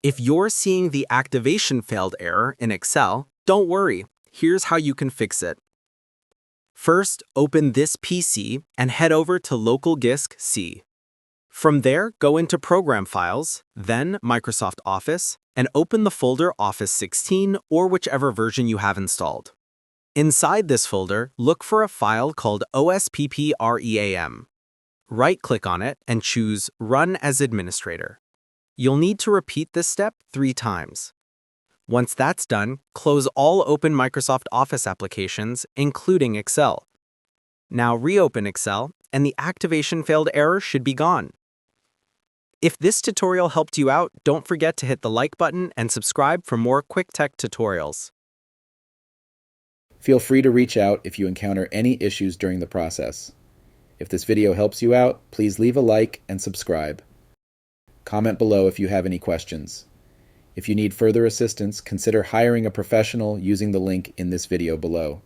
If you're seeing the activation failed error in Excel, don't worry. Here's how you can fix it. First, open this PC and head over to Local Disk C. From there, go into Program Files, then Microsoft Office, and open the folder Office 16 or whichever version you have installed. Inside this folder, look for a file called OSPPREAM. Right-click on it and choose Run as Administrator. You'll need to repeat this step 3 times. Once that's done, close all open Microsoft Office applications, including Excel. Now reopen Excel, and the activation failed error should be gone. If this tutorial helped you out, don't forget to hit the like button and subscribe for more quick tech tutorials. Feel free to reach out if you encounter any issues during the process. If this video helps you out, please leave a like and subscribe. Comment below if you have any questions. If you need further assistance, consider hiring a professional using the link in this video below.